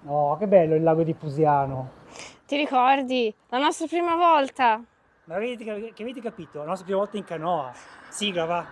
Oh, che bello il lago di Pusiano. Ti ricordi? La nostra prima volta. Ma che avete capito? La nostra prima volta in canoa. Sigla, va.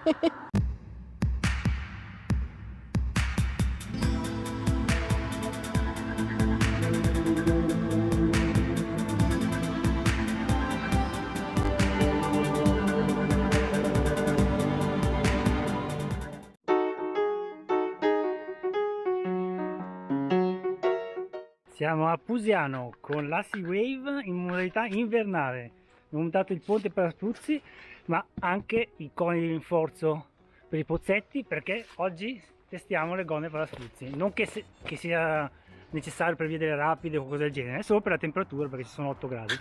Siamo a Pusiano con la Sea Wave in modalità invernale. Abbiamo montato il ponte per Spruzzi, ma anche i coni di rinforzo per i pozzetti, perché oggi testiamo le gonne per Spruzzi. Non che sia necessario per via delle rapide o qualcosa del genere, è solo per la temperatura, perché ci sono 8 gradi.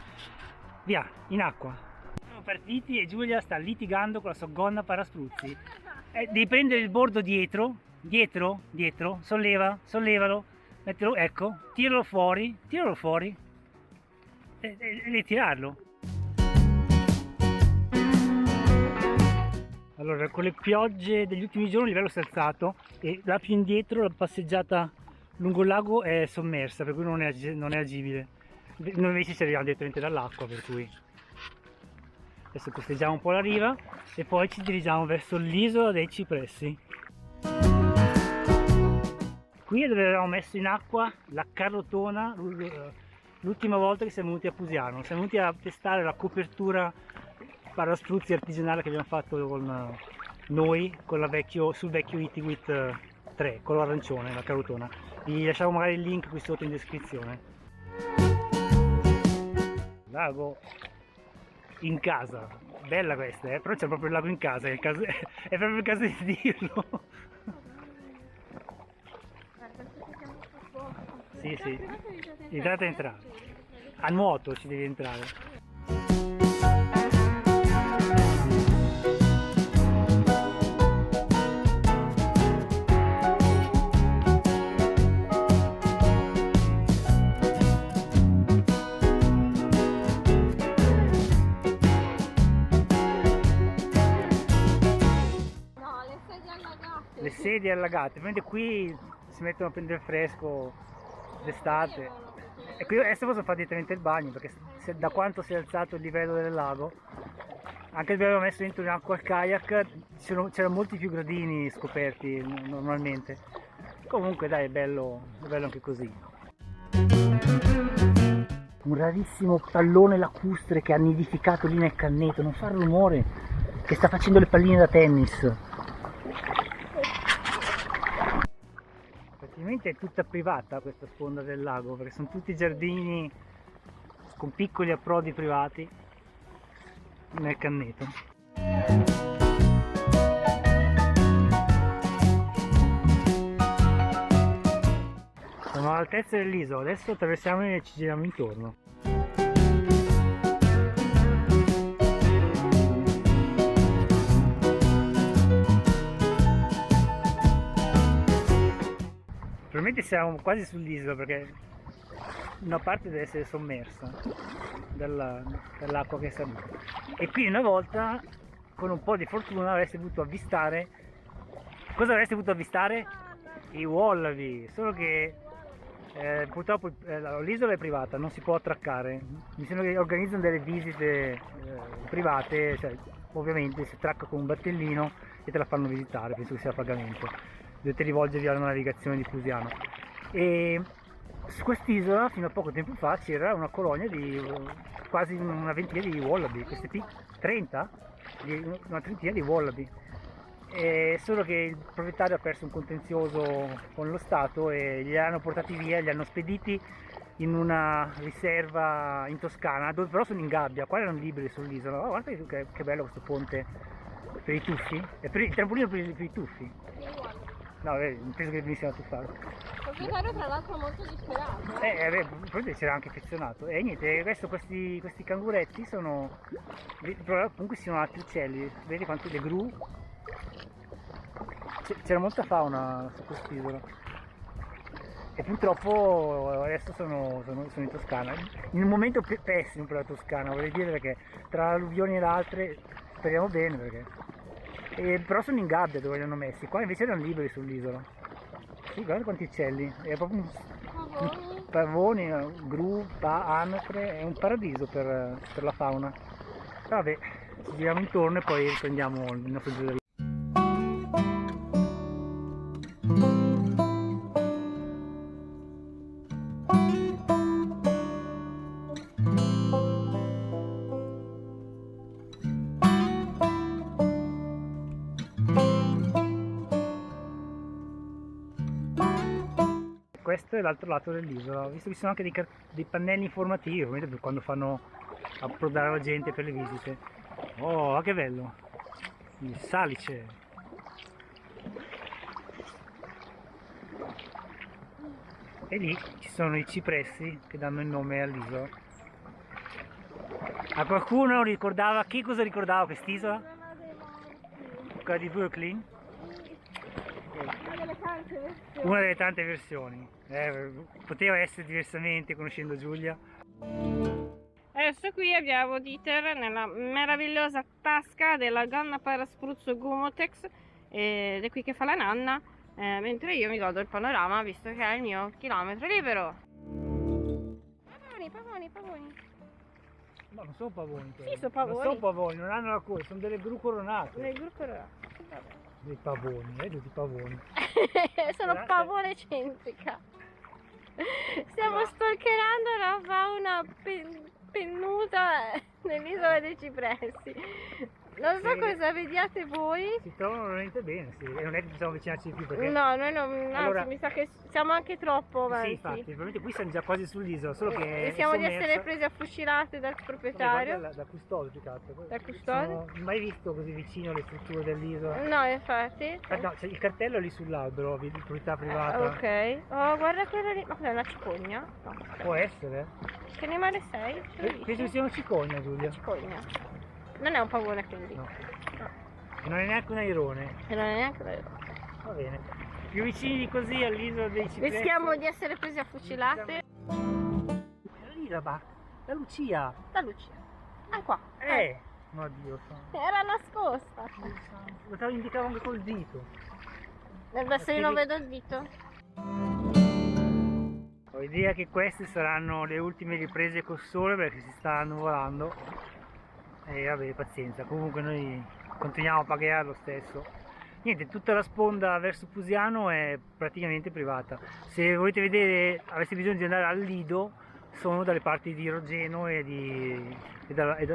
Via, in acqua. Siamo partiti e Giulia sta litigando con la sua gonna Paraspruzzi. Devi prendere il bordo dietro, sollevalo, mettilo, ecco, tiralo fuori e tirarlo. Allora, con le piogge degli ultimi giorni il livello si è alzato e là più indietro la passeggiata lungo il lago è sommersa, per cui non è agibile. Noi invece ci arriviamo direttamente dall'acqua, per cui adesso costeggiamo un po' la riva e poi ci dirigiamo verso l'isola dei Cipressi. Qui è dove avevamo messo in acqua la carrottona l'ultima volta che siamo venuti a Pusiano. Siamo venuti a testare la copertura Paraspruzzi artigianale che abbiamo fatto con noi sul vecchio Itinguit 3, color arancione, la carrottona. Vi lasciamo magari il link qui sotto in descrizione. Lago in casa, bella questa, però c'è proprio il lago in casa, è proprio il caso di dirlo. Sì, sì, entrate e entrare. A nuoto ci devi entrare. Le sedie allagate, ovviamente qui si mettono a prendere fresco d'estate e qui adesso posso fare direttamente il bagno perché da quanto si è alzato il livello del lago, anche se avevo messo dentro in acqua il kayak, c'erano molti più gradini scoperti normalmente. Comunque dai, è bello anche così. Un rarissimo pallone lacustre che ha nidificato lì nel canneto, non fa rumore, che sta facendo le palline da tennis. Praticamente è tutta privata questa sponda del lago, perché sono tutti giardini con piccoli approdi privati nel canneto. Siamo all'altezza dell'isola, adesso attraversiamo e ci giriamo intorno. Probabilmente siamo quasi sull'isola perché una parte deve essere sommersa dall'acqua che è salita. E qui una volta, con un po' di fortuna, avreste potuto avvistare. Cosa avreste potuto avvistare? I wallaby, solo che purtroppo l'isola è privata, non si può attraccare. Mi sembra che organizzano delle visite private, cioè, ovviamente si attracca con un battellino e te la fanno visitare, penso che sia a pagamento. Dovete rivolgervi alla navigazione di Pusiano. E su quest'isola fino a poco tempo fa c'era una colonia di quasi una ventina di wallaby, questi 30? Una trentina di wallaby. Solo che il proprietario ha perso un contenzioso con lo Stato e li hanno portati via, li hanno spediti in una riserva in Toscana, dove però sono in gabbia. Qua erano liberi sull'isola. Oh, guarda che bello questo ponte per i tuffi, è per il trampolino per i tuffi. No, penso che venissimo a tuffare. Il proprietario tra l'altro molto disperato. Probabilmente c'era anche affezionato. E niente, adesso questi canguretti sono. Comunque ci sono altri uccelli, vedi quanti le gru. C'era molta fauna su quest'isola. E purtroppo adesso sono in Toscana. In un momento pessimo per la Toscana, vorrei dire, perché tra alluvioni e le altre speriamo bene perché. Però sono in gabbia dove li hanno messi, qua invece erano liberi sull'isola. Sì, guarda quanti uccelli, è proprio pavoni, gru, anatre, è un paradiso per la fauna. Vabbè, ci giriamo intorno e poi riprendiamo il nostro giro. Questo è l'altro lato dell'isola, ho visto che ci sono anche dei pannelli informativi, ovviamente per quando fanno approdare la gente per le visite. Oh, che bello! Il salice! E lì ci sono i cipressi che danno il nome all'isola. A qualcuno ricordava, che cosa ricordava quest'isola? Quella di Brooklyn? Una delle tante versioni. Poteva essere diversamente conoscendo Giulia. Adesso qui abbiamo Dieter nella meravigliosa tasca della gonna paraspruzzo Gumotex ed è qui che fa la nanna, mentre io mi godo il panorama visto che è il mio chilometro libero. Pavoni. No, non sono pavoni. Sì, sono pavoni. Non sono pavoni, non hanno la coda, sono delle gru coronate. Nel gruppo era. Vabbè. Dei pavoni, tutti pavoni. Sono pavone centrica. Stiamo stalkerando la fauna pennuta nell'isola dei cipressi. Non so Sì. cosa vediate voi. Si trovano veramente bene, sì. E non è che possiamo avvicinarci di più perché... No, noi non. Anzi, Allora- mi sa che siamo anche troppo Sì, avanti. infatti, probabilmente qui siamo già quasi sull'isola, solo che Rischiamo è di essere sommersa. presi a fucilate dal Vabbè, proprietario. guarda da custode più che altro. Da custode? Non ho mai visto così vicino le strutture dell'isola. No, infatti. No, c'è il cartello lì sull'albero, di proprietà privata. Ok. Oh, guarda quella lì. Ma cos'è una cicogna? No. Può essere. Che animale sei? Ce lo dici? Penso che sia una cicogna, Giulia. Cicogna. Non è un pavone quindi. No. No. E non è neanche un airone. E non è neanche vero. Va bene. Più vicini di così all'isola dei cipressi. Rischiamo di essere presi a fucilate. Era lì la Lucia. Da Lucia. Ah, qua. No, Dio santo. Era nascosta. Lo te lo indicavo anche col dito. Adesso io non vedo il dito. Ho idea che queste saranno le ultime riprese col sole perché si sta annuvolando. E vabbè, pazienza, comunque noi continuiamo a pagare lo stesso. Niente, tutta la sponda verso Pusiano è praticamente privata. Se volete vedere, aveste bisogno di andare al Lido, sono dalle parti di Rogeno e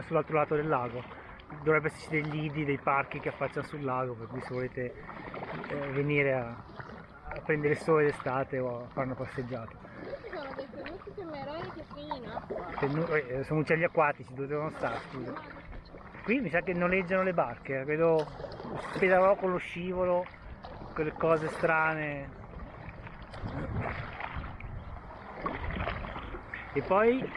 sull'altro lato del lago. Dovrebbe esserci dei lidi, dei parchi che affacciano sul lago, per cui se volete venire a prendere il sole d'estate o a fare una passeggiata. Questi sono dei pennuti temerari che sono in acqua. Sono uccelli acquatici, dove devono stare, scusa. Qui mi sa che noleggiano le barche, vedo pedalò con lo scivolo, quelle cose strane. E poi,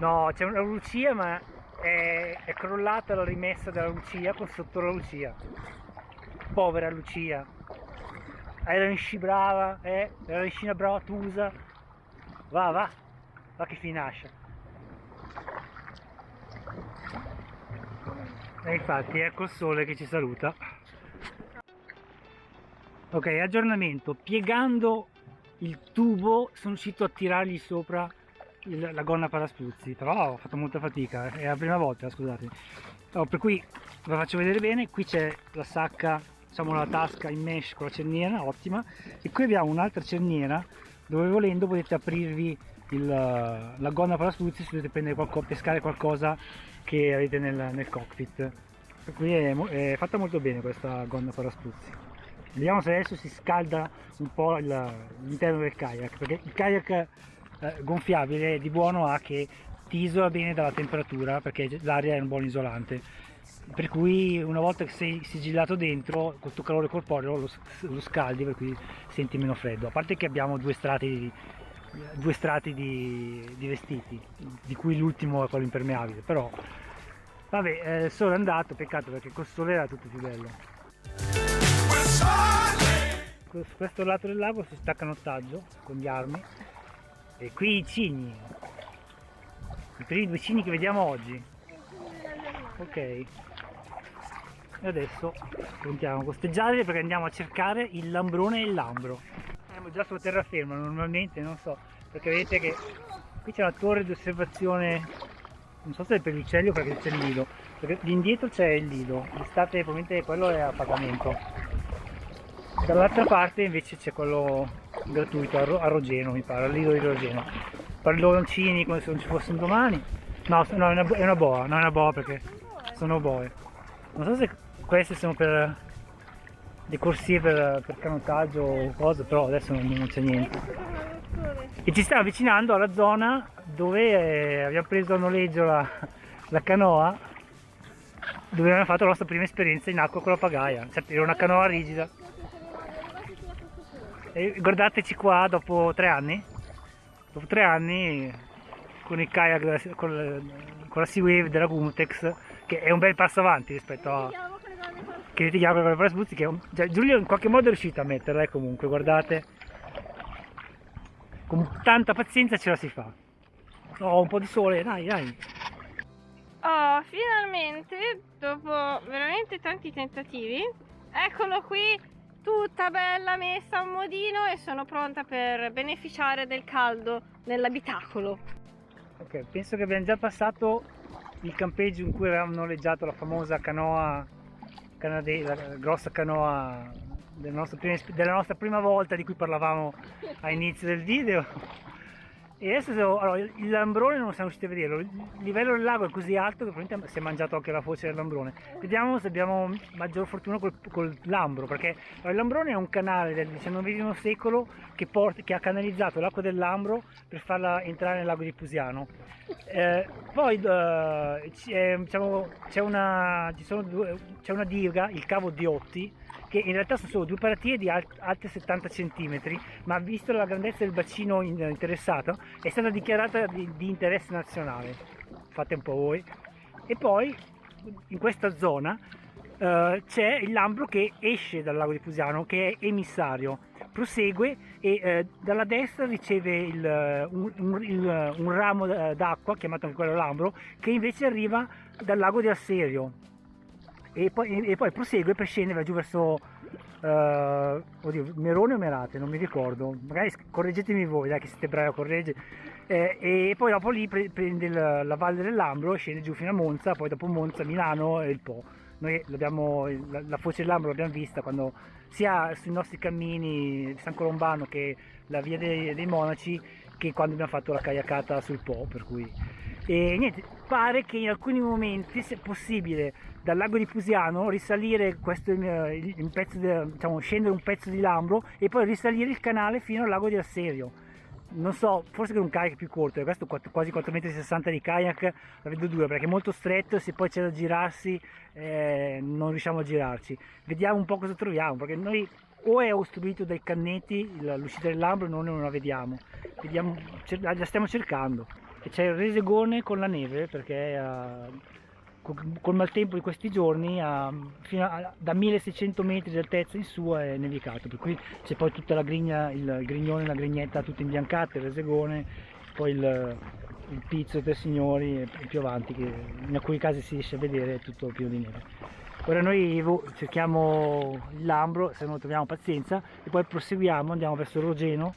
no, c'è una Lucia ma è crollata la rimessa della Lucia con sotto la Lucia. Povera Lucia. Era in sci brava, era in sci brava Tusa. Va che finascia. E infatti ecco il sole che ci saluta. Ok, aggiornamento. Piegando il tubo sono riuscito a tirargli sopra la gonna paraspruzzi, però ho fatto molta fatica, è la prima volta, scusate. Per cui ve la faccio vedere bene. Qui c'è la sacca, diciamo la tasca in mesh con la cerniera, ottima. E qui abbiamo un'altra cerniera dove volendo potete aprirvi la gonna paraspruzzi se dovete prendere pescare qualcosa che avete nel cockpit. Per cui è fatta molto bene questa gonna paraspruzzi. Vediamo se adesso si scalda un po' l'interno del kayak, perché il kayak gonfiabile di buono ha che ti isola bene dalla temperatura, perché l'aria è un buon isolante, per cui una volta che sei sigillato dentro con il tuo calore corporeo lo scaldi, per cui senti meno freddo. A parte che abbiamo due strati di vestiti, di cui l'ultimo è quello impermeabile, però vabbè, il sole è andato, peccato perché col sole era tutto più bello. Su questo lato del lago si sta canottaggio con gli armi e qui i cigni, i primi due cigni che vediamo oggi. Ok, e adesso continuiamo a costeggiare perché andiamo a cercare il lambrone e il lambro. Siamo già su terraferma normalmente, non so, perché vedete che qui c'è una torre di osservazione, non so se è per gli uccelli o perché c'è il lido, perché lì indietro c'è il lido, l'estate probabilmente quello è a pagamento, dall'altra parte invece c'è quello gratuito a Rogeno, mi pare, al lido di Rogeno, palloncini come se non ci fosse un domani. No, no, è una boa, non è una boa perché sono boe. Non so se queste sono per dei corsie per canottaggio o cose, però adesso non c'è niente. E ci stiamo avvicinando alla zona dove abbiamo preso a noleggio la canoa, dove abbiamo fatto la nostra prima esperienza in acqua con la pagaia. Cioè, era una canoa rigida. E guardateci qua dopo 3 anni. Dopo 3 anni con il kayak, con la Sea Wave della Gumotex, che è un bel passo avanti rispetto a... che litighiamo con le Parasbuzzi, che cioè, Giulio in qualche modo è riuscito a metterla, comunque, guardate, con tanta pazienza ce la si fa. Oh, un po' di sole, dai. Oh, finalmente, dopo veramente tanti tentativi, eccolo qui, tutta bella messa a modino e sono pronta per beneficiare del caldo nell'abitacolo. Ok, penso che abbiamo già passato il campeggio in cui avevamo noleggiato la famosa canoa canadese, la grossa canoa della nostra prima volta di cui parlavamo all'inizio del video. E adesso allora, il lambrone non siamo riusciti a vederlo, il livello del lago è così alto che probabilmente si è mangiato anche la foce del lambrone. Vediamo se abbiamo maggior fortuna col lambro, perché il lambrone è un canale del XIX secolo che ha canalizzato l'acqua del Lambro per farla entrare nel lago di Pusiano. Poi c'è una diga, il cavo Diotti, che in realtà sono solo 2 paratie alte 70 cm, ma visto la grandezza del bacino interessato è stata dichiarata di interesse nazionale. Fate un po' voi. E poi in questa zona c'è il Lambro che esce dal lago di Pusiano, che è emissario, prosegue e dalla destra riceve un ramo d'acqua, chiamato anche quello Lambro, che invece arriva dal lago di Asserio. E poi prosegue per scendere giù verso Merone o Merate, non mi ricordo, magari correggetemi voi, dai, che siete bravi a correggere, e poi dopo lì prende la valle del Lambro e scende giù fino a Monza, poi dopo Monza, Milano e il Po. Noi la foce del Lambro l'abbiamo vista quando sia sui nostri cammini di San Colombano che la via dei Monaci, che quando abbiamo fatto la kayakata sul Po, per cui... E niente, pare che in alcuni momenti sia possibile dal lago di Pusiano risalire scendere un pezzo di Lambro e poi risalire il canale fino al lago di Asserio. Non so, forse con un kayak più corto, questo quasi 4,60 m di kayak la vedo dura perché è molto stretto e se poi c'è da girarsi non riusciamo a girarci. Vediamo un po' cosa troviamo, perché noi o è ostruito dai cannetti l'uscita del Lambro, noi non la vediamo, la stiamo cercando. E c'è il resegone con la neve, perché col maltempo di questi giorni da 1600 metri di altezza in su è nevicato, per cui c'è poi tutta la grigna, il grignone, la grignetta tutta imbiancata, il resegone, poi il pizzo per signori e più avanti, che in alcuni casi si riesce a vedere, è tutto pieno di neve. Ora noi cerchiamo il Lambro, se non troviamo pazienza, e poi proseguiamo, andiamo verso Rogeno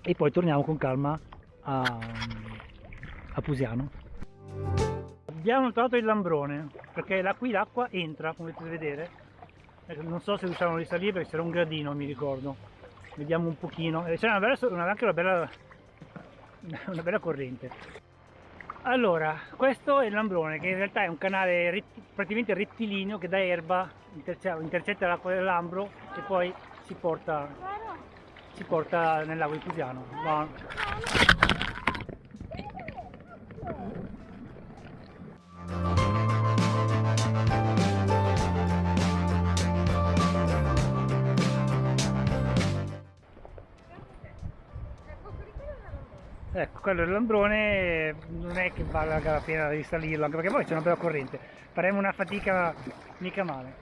e poi torniamo con calma a Pusiano. Abbiamo trovato il Lambrone, perché qui l'acqua entra, come potete vedere. Non so se riusciamo a risalire perché c'era un gradino, mi ricordo. Vediamo un pochino. C'è anche una bella corrente. Allora, questo è il Lambrone, che in realtà è un canale praticamente rettilineo che da erba intercetta l'acqua del Lambro e poi ci porta nel lago di Pusiano. Ecco, quello è il Lambrone, non è che valga la pena risalirlo, anche perché poi c'è una bella corrente, faremo una fatica mica male.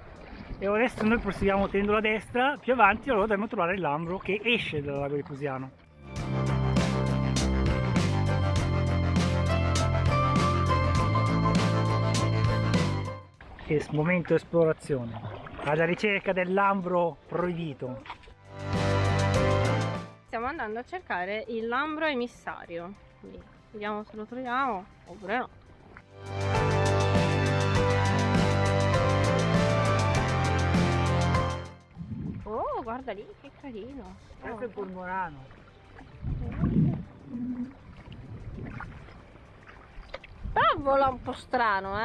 E adesso noi proseguiamo tenendo la destra, più avanti allora dovremo trovare il Lambro che esce dal lago di Pusiano. E momento esplorazione, alla ricerca del Lambro proibito. stiamo andando a cercare il lambro emissario. Quindi vediamo se lo troviamo oppure no. Oh, guarda lì, che carino. Questo è il cormorano. Però vola un po' strano,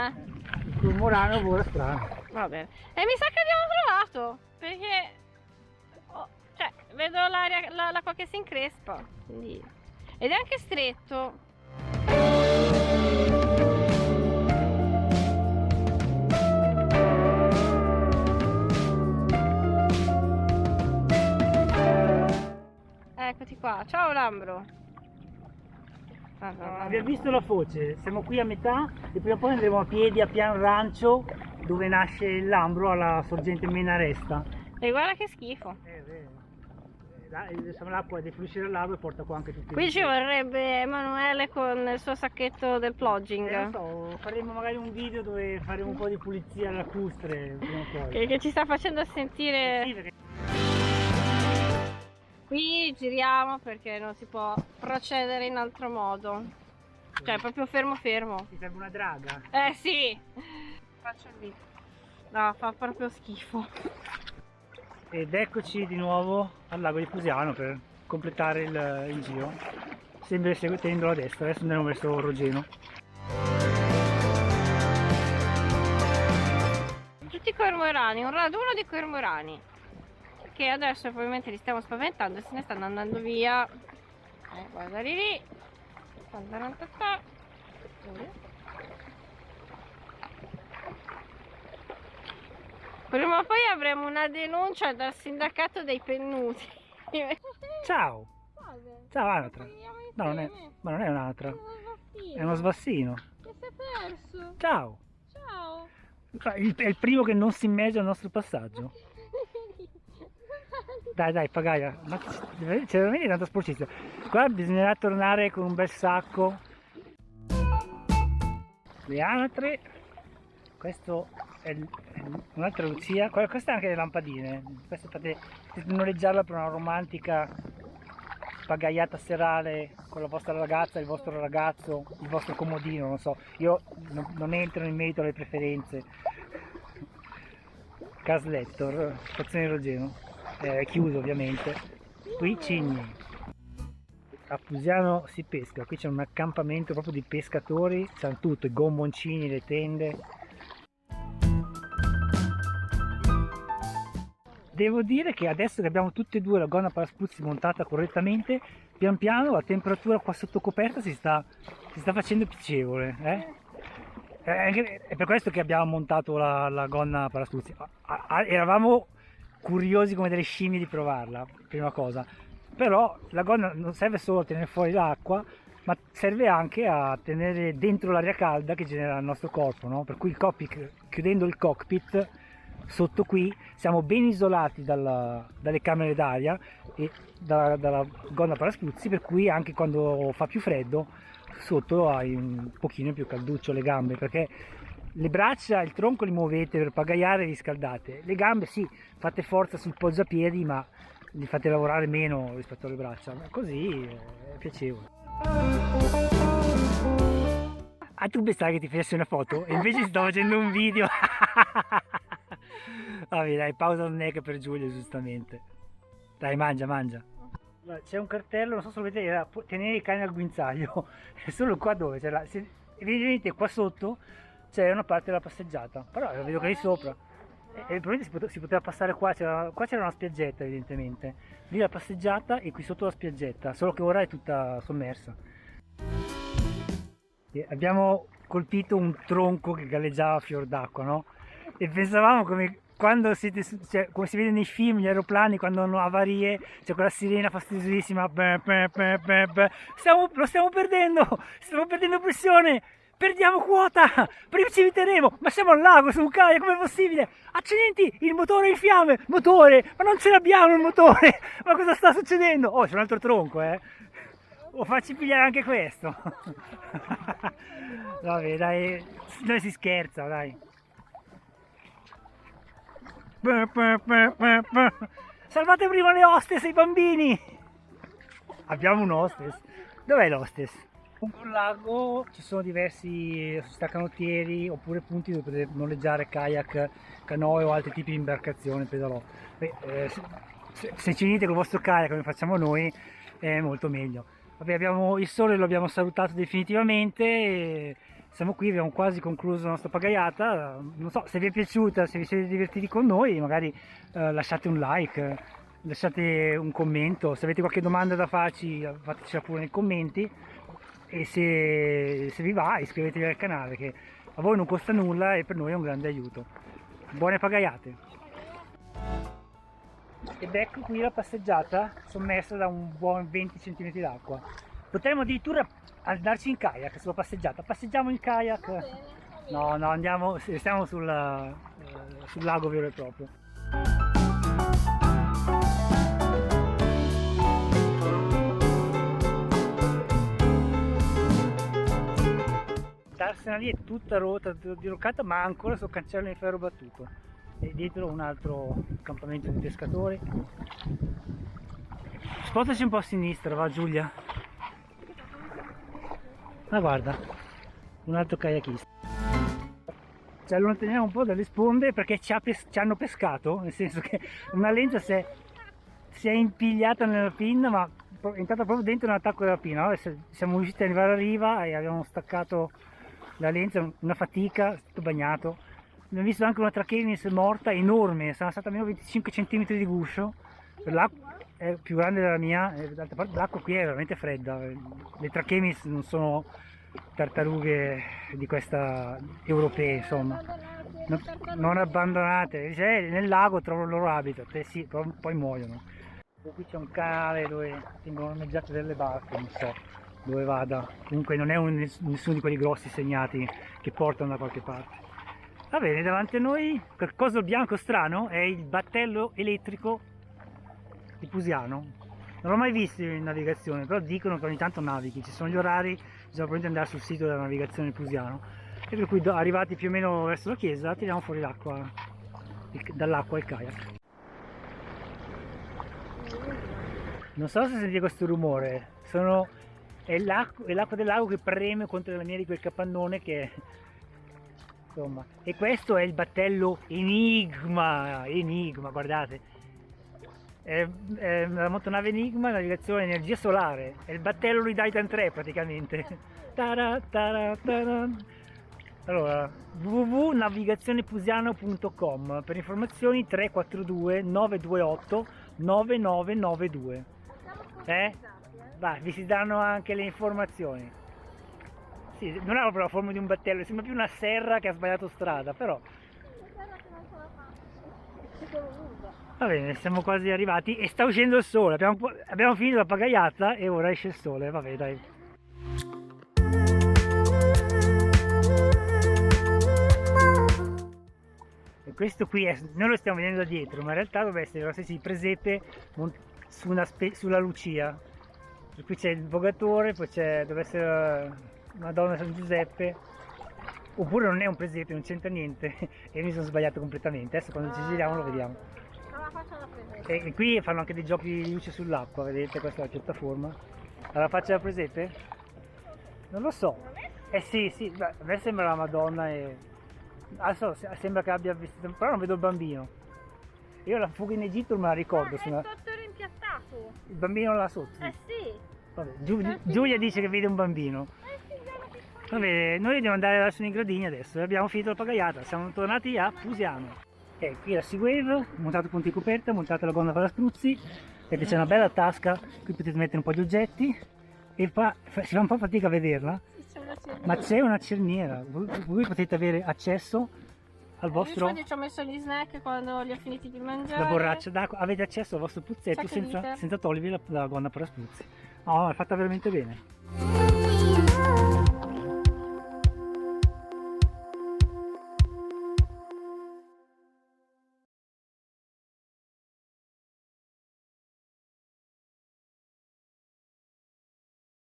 Il cormorano vola strano. Va bene. E mi sa che abbiamo trovato, perché cioè, vedo l'acqua che si increspa. Quindi... Ed è anche stretto. Eccoti qua. Ciao Lambro. Abbiamo visto la foce, siamo qui a metà e prima o poi andremo a piedi a Pian Rancio, dove nasce il Lambro alla sorgente Menaresta. E guarda che schifo. L'acqua defluisce dal lago e porta qua anche tutti. Qui ci vorrebbe Emanuele con il suo sacchetto del plugging. Non so, faremo magari un video dove faremo un po' di pulizia lacustre prima o poi. Che ci sta facendo sentire. Sì, perché... Qui giriamo perché non si può procedere in altro modo. Cioè proprio fermo fermo. Ti serve una draga? Sì. Faccio lì. No, fa proprio schifo. Ed eccoci di nuovo al lago di Pusiano per completare il giro. Sempre seguendo a destra, adesso andiamo verso Rogeno. Tutti i cormorani, un raduno di cormorani. Che adesso probabilmente li stiamo spaventando e se ne stanno andando via. Guardali lì. Prima o poi avremo una denuncia dal sindacato dei pennuti. Ciao! Salve. Ciao Anatra! No, non è, ma non è un'anatra, è uno sbassino. Che si è perso. Ciao! Ciao. È il primo che non si immerge al nostro passaggio. Dai, pagaia, ma c'è veramente tanta sporcizia. Qua bisognerà tornare con un bel sacco. Le anatre, questo è un'altra Lucia, queste anche le lampadine, queste potete noleggiarla per una romantica pagaiata serale con la vostra ragazza, il vostro ragazzo, il vostro comodino, non so, io non entro in merito alle preferenze. Caslettor, stazione Rogeno. Chiuso ovviamente. Qui Cigni. A Pusiano si pesca, qui c'è un accampamento proprio di pescatori, c'hanno tutto, i gommoncini, le tende. Devo dire che adesso che abbiamo tutte e due la gonna Paraspuzzi montata correttamente, pian piano la temperatura qua sotto coperta si sta facendo piacevole. È per questo che abbiamo montato la gonna Paraspuzzi. Eravamo curiosi come delle scimmie di provarla, prima cosa, però la gonna non serve solo a tenere fuori l'acqua, ma serve anche a tenere dentro l'aria calda che genera il nostro corpo, no? Per cui il cockpit, chiudendo il cockpit sotto qui siamo ben isolati dalle camere d'aria e dalla gonna Paraspuzzi, per cui anche quando fa più freddo sotto hai un pochino più calduccio le gambe, perché le braccia e il tronco li muovete per pagaiare e riscaldate, le gambe sì, fate forza sul poggiapiedi ma li fate lavorare meno rispetto alle braccia, così è piacevole. Ah, tu pensavi che ti facessi una foto e invece sto facendo un video. Vabbè dai, pausa snack per Giulio giustamente. Dai, mangia. C'è un cartello, non so se lo vedete, era tenere i cani al guinzaglio. È solo qua dove c'è evidentemente qua sotto c'è una parte della passeggiata, però vedo che lì sopra e probabilmente si poteva passare qua c'era una spiaggetta evidentemente, lì la passeggiata e qui sotto la spiaggetta, solo che ora è tutta sommersa. E abbiamo colpito un tronco che galleggiava a fior d'acqua, no? E pensavamo come quando come si vede nei film, gli aeroplani quando hanno avarie, c'è quella sirena fastidiosissima, lo stiamo perdendo pressione, perdiamo quota, precipiteremo, ma siamo al lago, su un kayak, com'è possibile? Accidenti, il motore è in fiamme, motore, ma non ce l'abbiamo il motore, ma cosa sta succedendo? Oh, c'è un altro tronco, o facci pigliare anche questo. Vabbè, dai, noi si scherza, dai. Salvate prima le hostess e i bambini! Abbiamo un hostess. Dov'è l'hostess? Lungo il lago ci sono diversi staccanottieri oppure punti dove potete noleggiare kayak, canoe o altri tipi di imbarcazioni, pedalò. Se ci venite con il vostro kayak come facciamo noi è molto meglio. Vabbè, il sole lo abbiamo salutato definitivamente e siamo qui, abbiamo quasi concluso la nostra pagaiata. Non so se vi è piaciuta, se vi siete divertiti con noi, magari lasciate un like, lasciate un commento, se avete qualche domanda da farci fatecela pure nei commenti. E se vi va iscrivetevi al canale che a voi non costa nulla e per noi è un grande aiuto. Buone pagaiate! Ed ecco qui la passeggiata sommersa da un buon 20 cm d'acqua. Potremmo addirittura andarci in kayak sulla passeggiata. Passeggiamo in kayak? No, andiamo, stiamo sul lago vero e proprio. Darsena lì è tutta rotta, diroccata, ma ha ancora sul cancello di ferro battuto. E dietro un altro campamento di pescatori. Spostaci un po' a sinistra, va Giulia. Ma guarda, un altro kayakista. Ci allontaniamo un po' dalle sponde perché ci hanno pescato, nel senso che una lenza si è impigliata nella pinna, ma è entrata proprio dentro nell'attacco della pinna. Allora siamo riusciti ad arrivare a riva e abbiamo staccato la lenza, una fatica, tutto bagnato. Abbiamo visto anche una trachemis morta, enorme, sarà stata almeno 25 cm di guscio. L'acqua è più grande della mia, d'altra parte l'acqua qui è veramente fredda. Le trachemis non sono tartarughe di questa europee, insomma. Non abbandonate, nel lago trovano il loro habitat, sì, poi muoiono. Qui c'è un canale dove vengono ormeggiate delle barche, non so dove vada, comunque non è nessuno di quelli grossi segnati che portano da qualche parte. Va bene, davanti a noi qualcosa bianco strano è il battello elettrico di Pusiano. Non l'ho mai visto in navigazione, però dicono che ogni tanto navighi, ci sono gli orari, bisogna probabilmente andare sul sito della navigazione Pusiano. E per cui arrivati più o meno verso la chiesa tiriamo fuori l'acqua, dall'acqua il kayak. Non so se sentite questo rumore, è l'acqua del lago che preme contro le lamiere di quel capannone che insomma. E questo è il battello Enigma, guardate, è la motonave Enigma, navigazione energia solare, è il battello di Titan 3 praticamente. Allora, www.navigazionepusiano.com, per informazioni 342 928 9992. Vi si danno anche le informazioni. Sì, non ha proprio la forma di un battello, sembra più una serra che ha sbagliato strada, però. Va bene, siamo quasi arrivati e sta uscendo il sole, abbiamo finito la pagaiata e ora esce il sole, vabbè dai. E questo qui noi lo stiamo vedendo da dietro, ma in realtà dovrebbe essere una specie di presepe sulla Lucia. E qui c'è il vogatore, poi deve essere Madonna San Giuseppe, oppure non è un presepe, non c'entra niente e mi sono sbagliato completamente. Adesso quando ci giriamo lo vediamo. E qui fanno anche dei giochi di luce sull'acqua, vedete, questa è la piattaforma. Alla faccia da presepe? Non lo so. Sì, a me sembra la Madonna e adesso sembra che abbia vestito, però non vedo il bambino. Io la fuga in Egitto me la ricordo. Sotto rimpiattato. Il bambino là sotto. Sì. Vabbè, Giulia dice che vede un bambino. Vabbè, noi dobbiamo andare verso i gradini adesso, abbiamo finito la pagaiata, siamo tornati a Pusiano. Qui la Seawave, montato punti di coperta, montate la gonna per la spruzzi, vedete c'è una bella tasca, qui potete mettere un po' di oggetti e si fa un po' fatica a vederla, ma c'è una cerniera, voi potete avere accesso al vostro... Io ci ho messo gli snack quando li ho finiti di mangiare. La borraccia d'acqua, avete accesso al vostro puzzetto senza togliervi la gonna per la spruzzi. No, è fatta veramente bene.